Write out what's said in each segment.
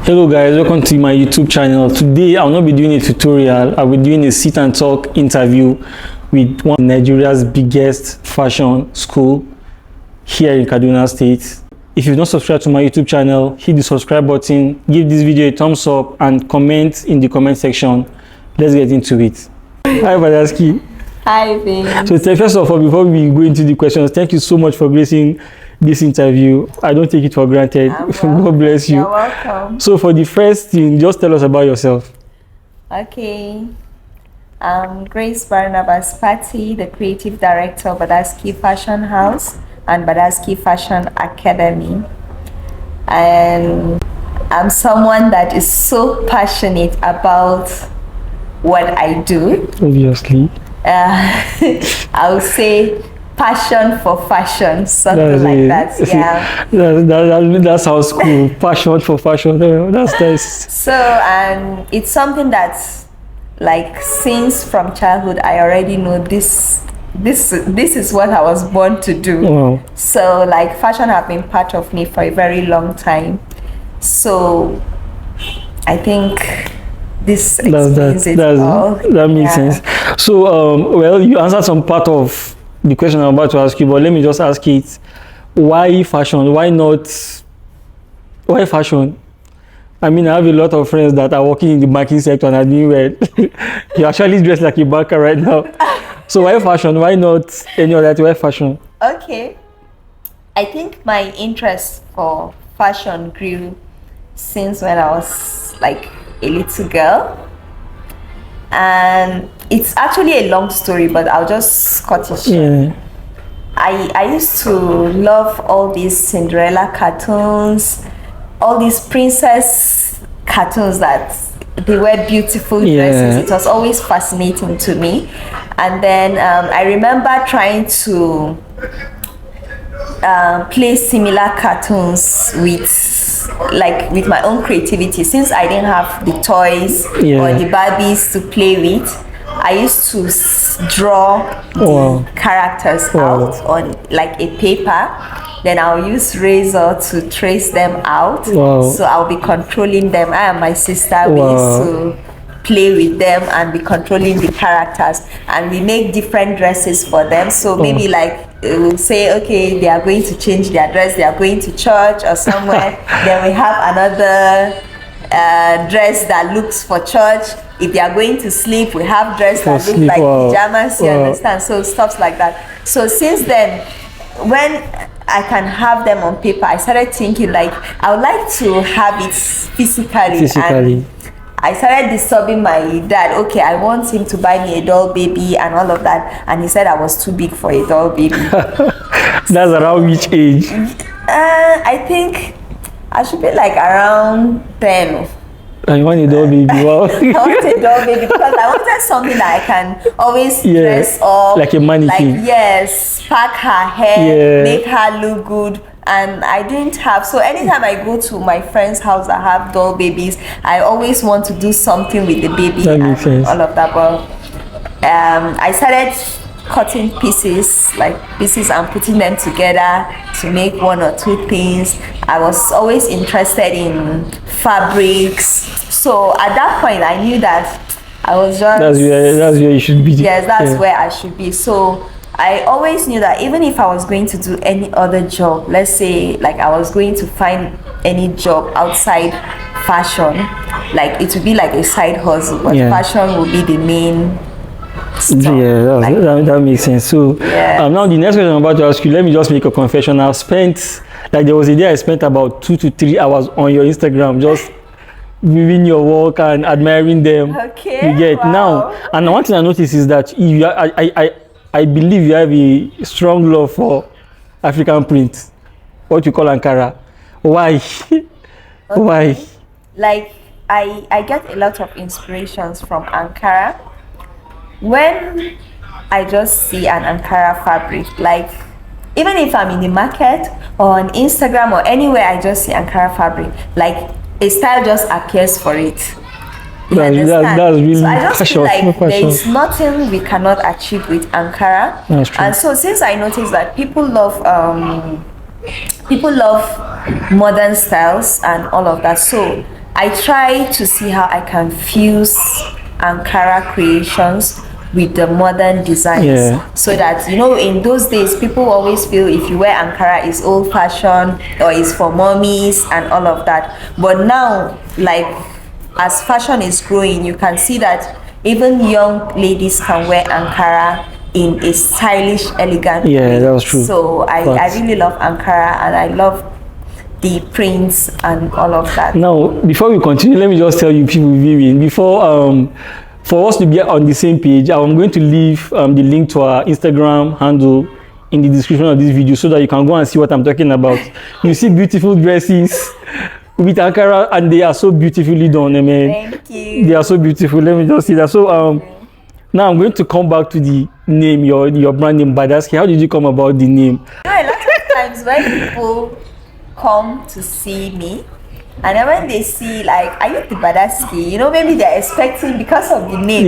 Hello guys, welcome to my YouTube channel. Today I'll not be doing a tutorial, I'll be doing a sit and talk interview with one of Nigeria's biggest fashion school here in Kaduna State. If you've not subscribed to my YouTube channel, hit the subscribe button, give this video a thumbs up and comment in the comment section. Let's get into it. Hi Badaski. Hi Vince. So first of all, before we go into the questions, thank you so much for gracing this interview. I don't take it for granted. God bless you. You're welcome. So for the first thing, just tell us about yourself. Okay. I'm Grace Barnabas, the creative director of BADASKY Fashion House and BADASKY Fashion Academy. And I'm someone that is so passionate about what I do. Obviously. I would say passion for fashion, something like that. Yeah. That sounds cool. Passion for fashion. That's nice. So, and it's something that's like since from childhood, I already know this is what I was born to do. Wow. So, like fashion have been part of me for a very long time. So, I think this explains it all. That makes sense. So, well, you answered some part of the question I'm about to ask you, but let me just ask it. Why fashion? Why fashion? I mean, I have a lot of friends that are working in the banking sector and are doing well. You're actually dressed like a banker right now. So why fashion? Why not any other? Why fashion? Okay. I think my interest for fashion grew since when I was like a little girl. And it's actually a long story, but I'll just cut it short. Yeah. I used to love all these Cinderella cartoons, all these princess cartoons that they wear beautiful dresses. It was always fascinating to me. And then I remember trying to play similar cartoons with my own creativity. Since I didn't have the toys or the Barbies to play with, I used to draw the characters out on like a paper. Then I'll use razor to trace them out. So I'll be controlling them. I and my sister, we used to play with them and be controlling the characters, and we make different dresses for them. So maybe like we'll say, okay, they are going to change their dress, they are going to church or somewhere. Then we have another dress that looks for church. If they are going to sleep, we have dress that looks like pajamas. You understand? So stuff like that. So since then, when I can have them on paper, I started thinking like I would like to have it physically. And I started disturbing my dad. Okay, I want him to buy me a doll baby and all of that, and he said I was too big for a doll baby. That's around which age? I think I should be like around 10. I want a doll baby. Wow. I want a doll baby because I wanted something that I can always dress up, like a mannequin. Like pack her hair, make her look good. And I didn't have, so anytime I go to my friend's house that have doll babies, I always want to do something with the baby that makes sense. All of that. But I started cutting pieces and putting them together to make one or two things. I was always interested in fabrics. So at that point, I knew that I was just... That's where you should be. Yes, that's where I should be. So I always knew that even if I was going to do any other job, let's say like I was going to find any job outside fashion, like it would be like a side hustle, but fashion would be the main stuff. That makes sense. So now the next question I'm about to ask you, let me just make a confession. I've spent, like there was a day I spent about 2 to 3 hours on your Instagram just viewing your work and admiring them. Okay. You get now, and one thing I noticed is that I believe you have a strong love for African print, what you call Ankara. Why? Why? Like I get a lot of inspirations from Ankara. When I just see an Ankara fabric, like even if I'm in the market or on Instagram or anywhere, I just see Ankara fabric, like a style just appears for it. That's really so I just feel like there is nothing we cannot achieve with Ankara. And so since I noticed that people love modern styles and all of that, so I try to see how I can fuse Ankara creations with the modern designs, so that, you know, in those days people always feel if you wear Ankara it's old fashioned or it's for mommies and all of that. But now, like, as fashion is growing, you can see that even young ladies can wear Ankara in a stylish, elegant way. That was true. So I really love Ankara, and I love the prints and all of that. Now, before we continue, let me just tell you people viewing, before for us to be on the same page, I'm going to leave the link to our Instagram handle in the description of this video, so that you can go and see what I'm talking about. You see beautiful dresses with Ankara, and they are so beautifully done. I mean, thank you. They are so beautiful. Let me just see that. So now I'm going to come back to the name, your brand name, Badaski. How did you come about the name? You know, a lot of times when people come to see me, and then when they see, like, are you the Badaski? You know, maybe they're expecting, because of the name,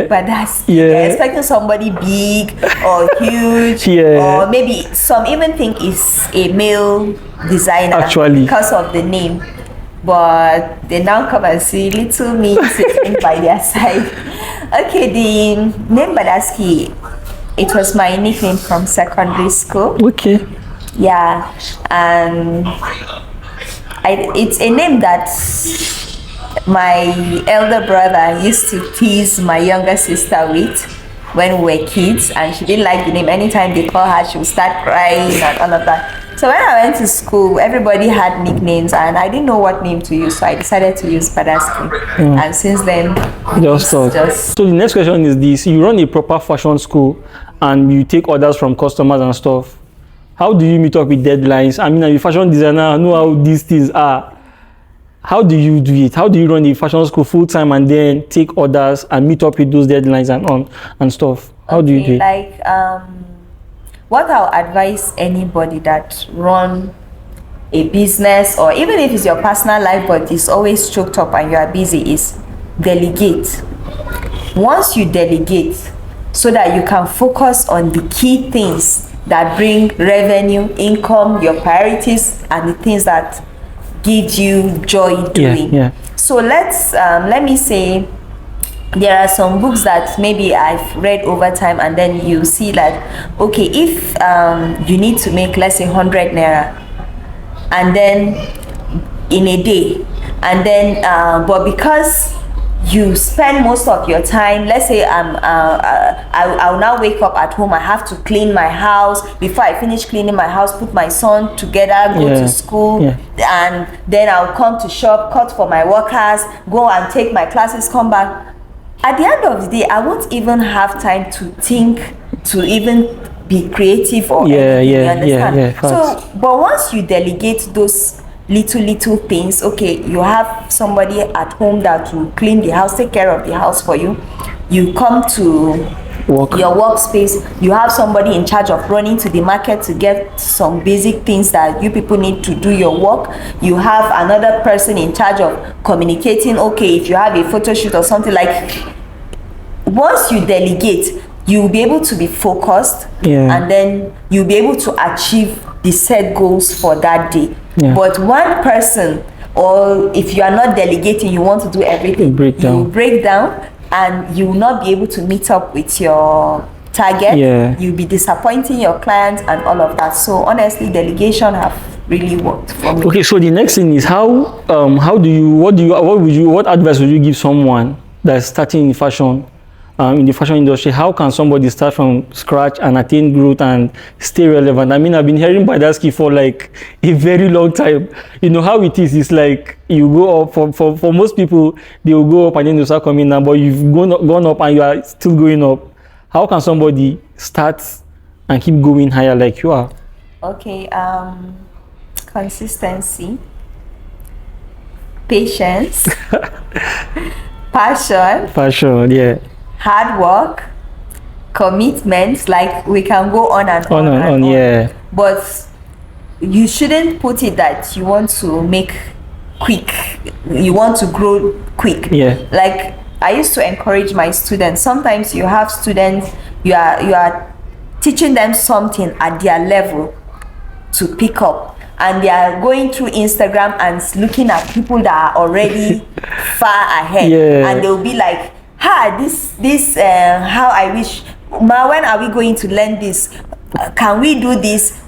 Badaski, they're expecting somebody big or huge, or maybe some even think it's a male designer, actually, because of the name. But they now come and see little me sitting by their side. Okay, the name Badaski, it was my nickname from secondary school. Okay. Yeah, and it's a name that my elder brother used to tease my younger sister with when we were kids, and she didn't like the name. Anytime they call her, she would start crying and all of that. So when I went to school, everybody had nicknames, and I didn't know what name to use, so I decided to use Badaski. And since then, So the next question is this: you run a proper fashion school, and you take orders from customers and stuff. How do you meet up with deadlines? I mean, I'm a fashion designer, I know how these things are. How do you do it? How do you run a fashion school full time and then take orders and meet up with those deadlines and stuff? How do you do it? Like, what I'll advise anybody that run a business, or even if it's your personal life but it's always choked up and you are busy, is delegate. Once you delegate, so that you can focus on the key things that bring revenue, income, your priorities, and the things that give you joy doing. So let me say there are some books that maybe I've read over time, and then you see that, okay, if you need to make, let's say, 100 naira, and then in a day, and then but because you spend most of your time, let's say I'll now wake up at home, I have to clean my house. Before I finish cleaning my house, put my son together, go to school, and then I'll come to shop, cut for my workers, go and take my classes, come back. At the end of the day, I won't even have time to think, to even be creative or anything, you understand? So, but once you delegate those little things, okay, you have somebody at home that will clean the house, take care of the house for you. You come to your workspace, you have somebody in charge of running to the market to get some basic things that you people need to do your work. You have another person in charge of communicating, okay, if you have a photo shoot or something. Like, once you delegate, you'll be able to be focused, and then you'll be able to achieve the set goals for that day. But one person, or if you are not delegating, you want to do everything, you break down, and you will not be able to meet up with your target. You'll be disappointing your clients and all of that. So honestly, delegation have really worked for me. Okay, so the next thing is what advice would you give someone that's starting in fashion? In the fashion industry, how can somebody start from scratch and attain growth and stay relevant? I mean, I've been hearing Badaski for like a very long time. You know how it is. It's like you go up, for most people, they will go up and then they'll start coming down, but you've gone up and you are still going up. How can somebody start and keep going higher like you are? Okay, consistency, patience, passion, hard work, commitment. Like, we can go on and on. But you shouldn't put it that you want to make quick, you want to grow quick. Like, I used to encourage my students. Sometimes you have students, you are teaching them something at their level to pick up, and they are going through Instagram and looking at people that are already far ahead, and they'll be like, this how I wish, ma, when are we going to learn this? Can we do this?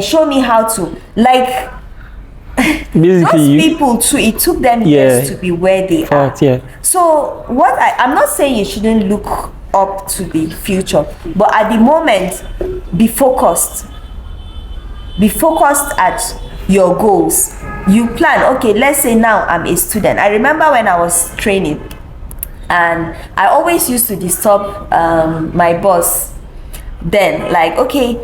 Show me how to. Like, basically, those people too, it took them years to be where they are. So what I'm not saying you shouldn't look up to the future, but at the moment, be focused at your goals. You plan, okay, let's say now I'm a student. I remember when I was training, and I always used to disturb my boss then, like, okay,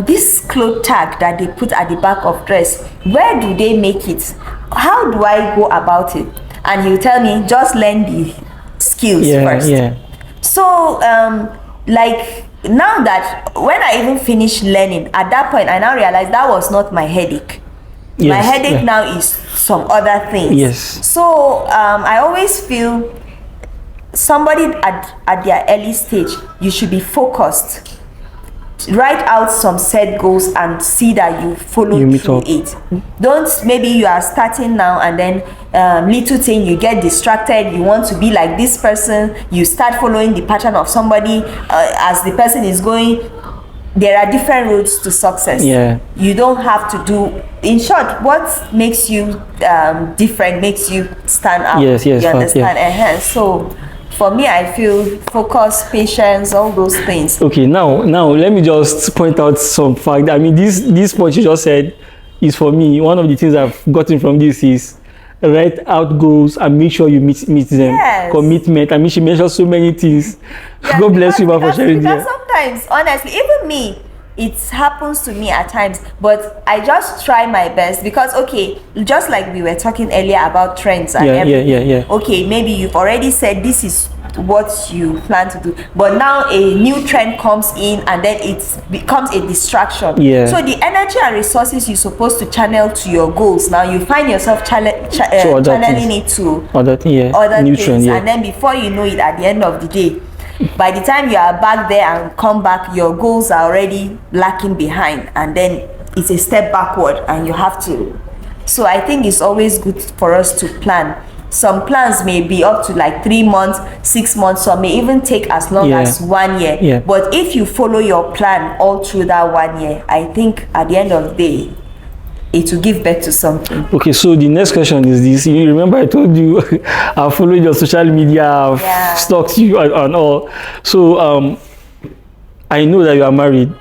this cloth tag that they put at the back of dress, where do they make it? How do I go about it? And he'll tell me, just learn the skills first. So like, now that when I even finished learning, at that point I now realized that was not my headache. My headache now is some other things. So I always feel somebody at their early stage, you should be focused. Write out some set goals and see that you follow through it. Don't, maybe you are starting now and then little thing, you get distracted, you want to be like this person, you start following the pattern of somebody as the person is going. There are different routes to success. You don't have to do, in short, what makes you different makes you stand out. You understand? So for me, I feel focus, patience, all those things. Okay, now let me just point out some fact. I mean, this point you just said is, for me, one of the things I've gotten from this is write out goals and make sure you meet them. Commitment. I mean, she mentioned so many things. God bless you for sharing that. Because sometimes, honestly, even me, it happens to me at times, but I just try my best, because okay, just like we were talking earlier about trends and everything. Okay, maybe you've already said this is what you plan to do, but now a new trend comes in and then it becomes a distraction. So the energy and resources you're supposed to channel to your goals, now you find yourself channeling it to other things, and then before you know it, at the end of the day, by the time you are back there and come back, your goals are already lacking behind, and then it's a step backward and you have to. So I think it's always good for us to plan. Some plans may be up to like 3 months, 6 months, or may even take as long as 1 year. But if you follow your plan all through that 1 year, I think at the end of the day, it will give birth to something. Okay, so the next question is this. You remember I told you I've followed your social media, I've stalked you and all. So I know that you are married,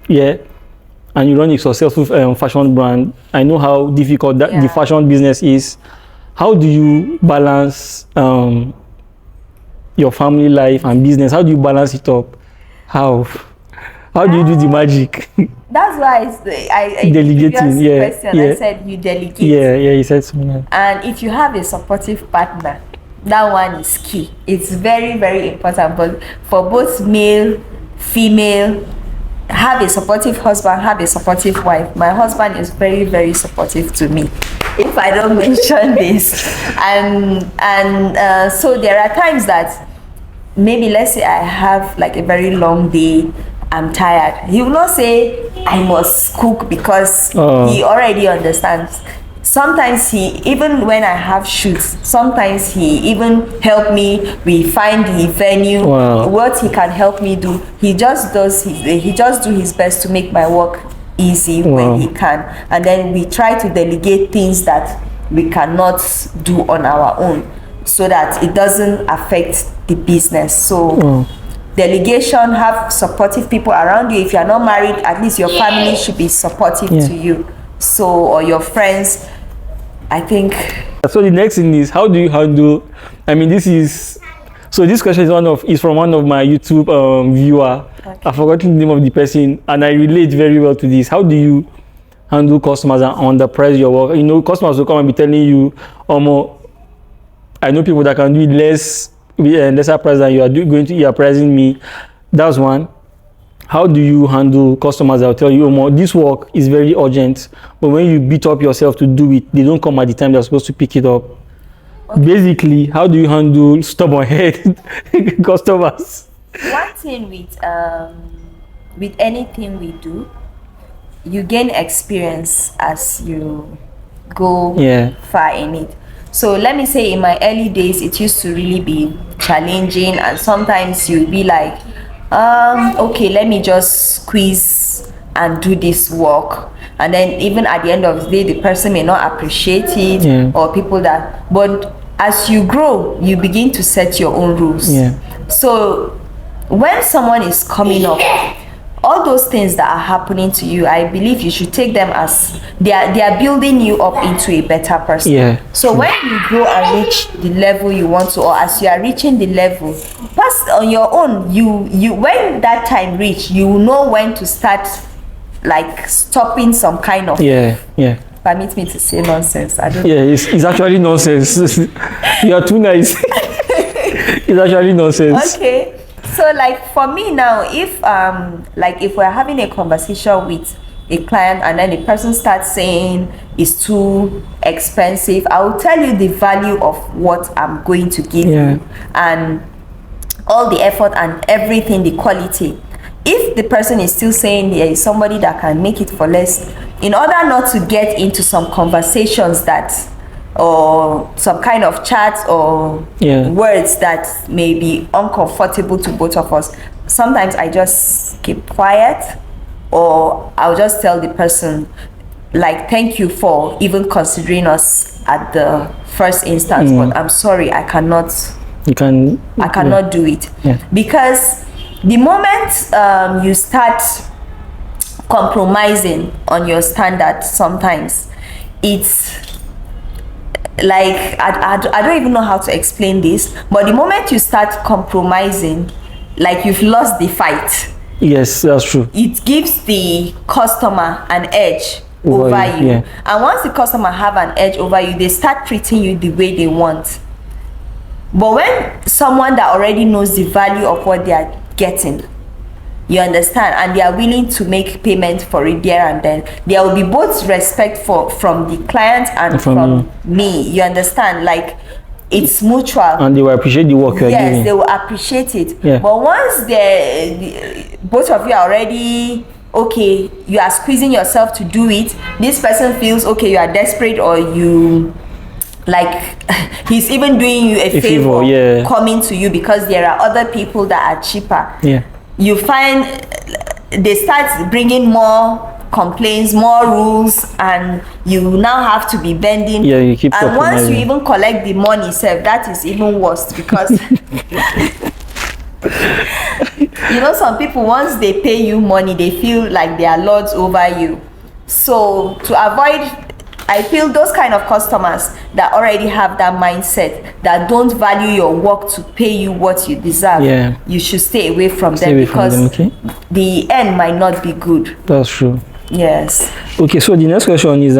and you run a successful fashion brand. I know how difficult that the fashion business is. How do you balance your family life and business? How do you balance it up? How do you do the magic? That's why I delegating. I said you delegate. You said so. And if you have a supportive partner, that one is key. It's very, very important. But for both male, female, have a supportive husband, have a supportive wife. My husband is very, very supportive to me, if I don't mention this. And so there are times that maybe, let's say I have like a very long day, I'm tired. He will not say I must cook, because he already understands. Sometimes he, even when I have shoots, sometimes he even help me. We find the venue, what he can help me do. He just do his best to make my work easy when he can. And then we try to delegate things that we cannot do on our own, so that it doesn't affect the business. So delegation, have supportive people around you. If you are not married, at least your family should be supportive to you. So, or your friends, I think. So the next thing is, how do you handle, I mean, this question is from one of my YouTube viewer. I've forgotten the name of the person, and I relate very well to this. How do you handle customers and underprice your work? You know, customers will come and be telling you, I know people that can do it lesser price than you are pricing me. That's one. How do you handle customers that will tell you, this work is very urgent, but when you beat up yourself to do it, they don't come at the time they're supposed to pick it up? Basically, how do you handle stubborn-headed customers? One thing with anything we do, you gain experience as you go far in it. So let me say in my early days, it used to really be challenging, and sometimes you'll be like, okay, let me just squeeze and do this work. And then even at the end of the day, the person may not appreciate it, or people that, but as you grow, you begin to set your own rules. So when someone is coming up, all those things that are happening to you, I believe you should take them as they are building you up into a better person. So when you grow and reach the level you want to, or as you are reaching the level, pass on your own, you when that time reach, you know when to start like stopping some kind of permit me to say nonsense. I don't it's actually nonsense. You are too nice. It's actually nonsense. Okay. So like for me now, if like if we're having a conversation with a client and then the person starts saying it's too expensive, I will tell you the value of what I'm going to give you and all the effort and everything, the quality. If the person is still saying there is somebody that can make it for less, in order not to get into some conversations that, or some kind of chat or words that may be uncomfortable to both of us, sometimes I just keep quiet, or I'll just tell the person like, thank you for even considering us at the first instance, but I'm sorry, I cannot do it. Because the moment you start compromising on your standard, sometimes it's like I don't even know how to explain this, but the moment you start compromising, like you've lost the fight. Yes, that's true. It gives the customer an edge over you. And once the customer have an edge over you, they start treating you the way they want. But when someone that already knows the value of what they are getting, you understand, and they are willing to make payment for it there and then, there will be both respect from the client and from me. You understand, like it's mutual, and they will appreciate the work you're doing. Yes, they will appreciate it. But once both of you are already okay, you are squeezing yourself to do it, this person feels okay, you are desperate, or you like he's even doing you a favor coming to you because there are other people that are cheaper. You find they start bringing more complaints, more rules, and you now have to be bending. You keep and once you even collect the money itself, that is even worse, because you know, some people, once they pay you money, they feel like they are lords over you. So to avoid, I feel those kind of customers that already have that mindset, that don't value your work to pay you what you deserve, you should stay away from them, because the end might not be good. That's true. Yes. Okay, so the next question is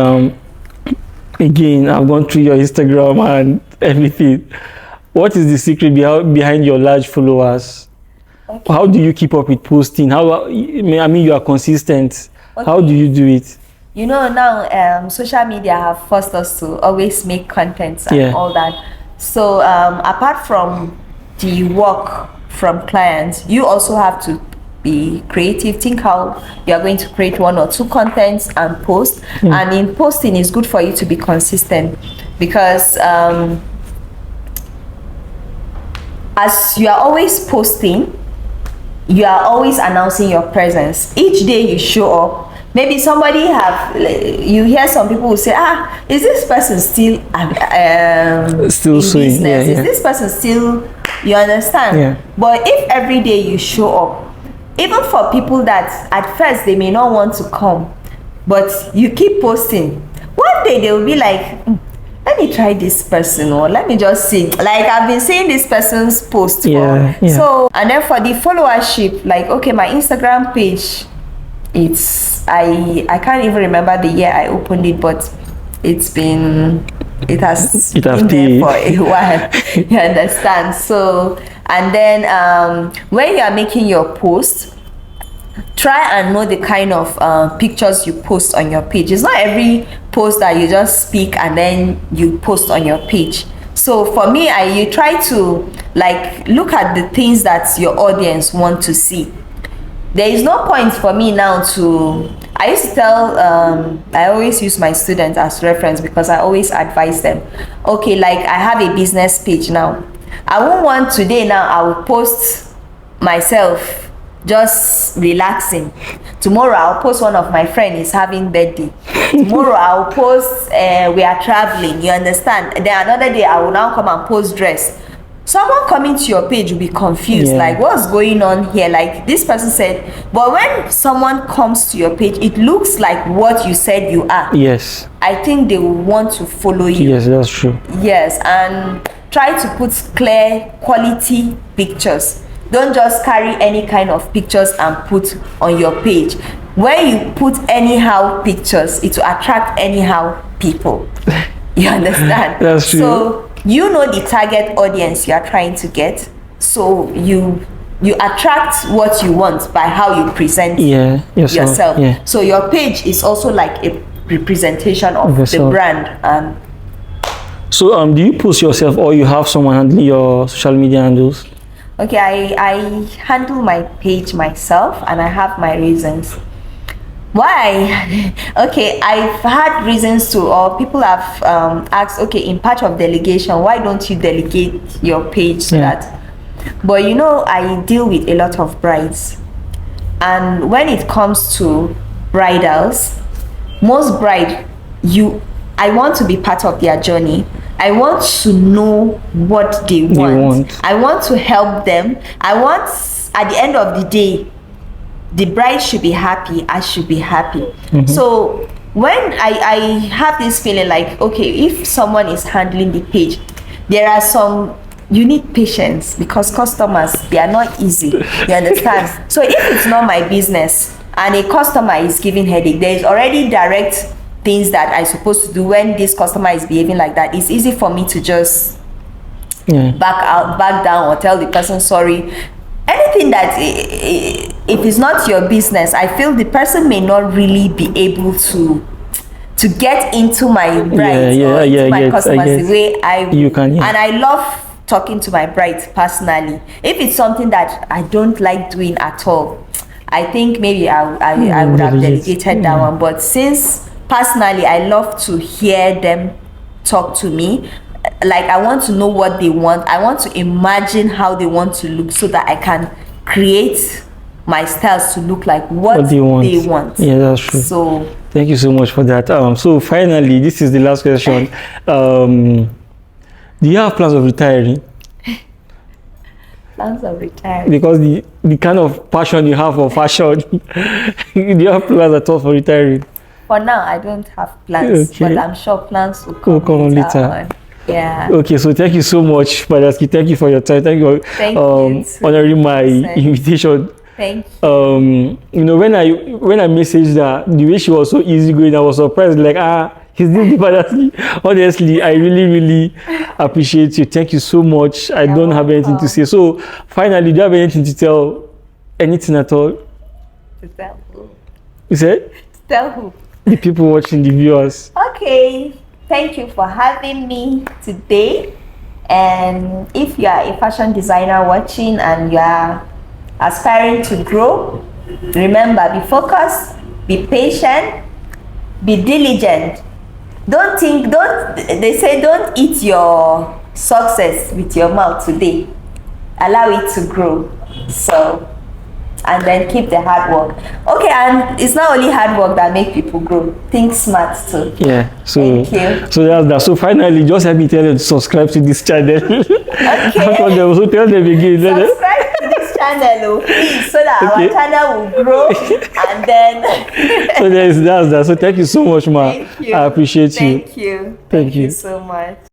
again, I've gone through your Instagram and everything. What is the secret behind your large followers? How do you keep up with posting? I mean, you are consistent. How do you do it? You know, now social media have forced us to always make content and all that. So apart from the work from clients, you also have to be creative. Think how you are going to create 1 or 2 contents and post. And in posting, it's good for you to be consistent, because as you are always posting, you are always announcing your presence. Each day you show up. Maybe somebody you hear some people will say, is this person still sewing? Is this person still, you understand? But if every day you show up, even for people that at first they may not want to come, but you keep posting, one day they will be like, let me try this person, or let me just see. Like, I've been seeing this person's post. So, and then for the followership, like, okay, my Instagram page, I can't even remember the year I opened it, but it has been there for a while. You understand? So, and then when you are making your post, try and know the kind of pictures you post on your page. It's not every post that you just speak and then you post on your page. So for me, you try to like look at the things that your audience want to see. There is no point for me now to I used to tell, I always use my students as reference because I always advise them, okay, like I have a business page now. I won't want today now, I will post myself just relaxing. Tomorrow I'll post one of my friends is having birthday. Tomorrow I'll post we are traveling, you understand? And then another day I will now come and post dress. Someone coming to your page will be confused, like what's going on here? Like this person said, but when someone comes to your page, it looks like what you said you are. Yes. I think they will want to follow you. Yes, that's true. Yes, and try to put clear quality pictures. Don't just carry any kind of pictures and put on your page. When you put anyhow pictures, it will attract anyhow people. You understand? That's true. So you know the target audience you are trying to get, so you attract what you want by how you present yourself. Yeah. So your page is also like a representation of the brand. So do you post yourself or you have someone handling your social media handles? Okay, I handle my page myself, and I have my reasons why. Okay, I've had reasons to, or people have asked, okay, in part of delegation, why don't you delegate your page so that, but you know, I deal with a lot of brides, and when it comes to bridals, most bride, I want to be part of their journey. I want to know what they want. I want to help them. I want, at the end of the day, the bride should be happy, I should be happy. So when I have this feeling like, okay, if someone is handling the page, there are some, you need patience, because customers, they are not easy, you understand? So if it's not my business and a customer is giving headache, there is already direct things that I supposed to do. When this customer is behaving like that, it's easy for me to just back down, or tell the person sorry. Anything that, if it's not your business, I feel the person may not really be able to get into my brides or into my customers the way you can. And I love talking to my brides personally. If it's something that I don't like doing at all, I think maybe I would have delegated that one. But since personally I love to hear them talk to me, like I want to know what they want, I want to imagine how they want to look, so that I can create my styles to look like what they want. Yeah, that's true. So thank you so much for that. So finally, this is the last question. Do you have plans of retiring? Plans of retiring? Because the kind of passion you have for fashion, do you have plans at all for retiring? For now, I don't have plans, but I'm sure plans will come later. Yeah. Okay, so thank you so much, Badaski. Thank you for your time. Thank you for honoring my invitation. Thank you. You know, when I messaged her, the way she was so easygoing, I was surprised. Like, is this the Badaski? Honestly, I really appreciate you. Thank you so much. I don't have anything to say. So, finally, do you have anything to tell? Anything at all? To tell who? You said? To tell who? The people watching, the viewers. Okay. Thank you for having me today. And if you are a fashion designer watching and you are aspiring to grow, remember, be focused, be patient, be diligent. They say don't eat your success with your mouth today. Allow it to grow. So, and then keep the hard work. Okay, and it's not only hard work that make people grow. Think smart too. Yeah. So thank you. So that's that. So finally, just help me tell them to subscribe to this channel. Okay. So tell them again. Subscribe to this channel, please, so that our channel will grow. And then. So that's that. So thank you so much, ma. Thank you. I appreciate you. Thank you. Thank you so much.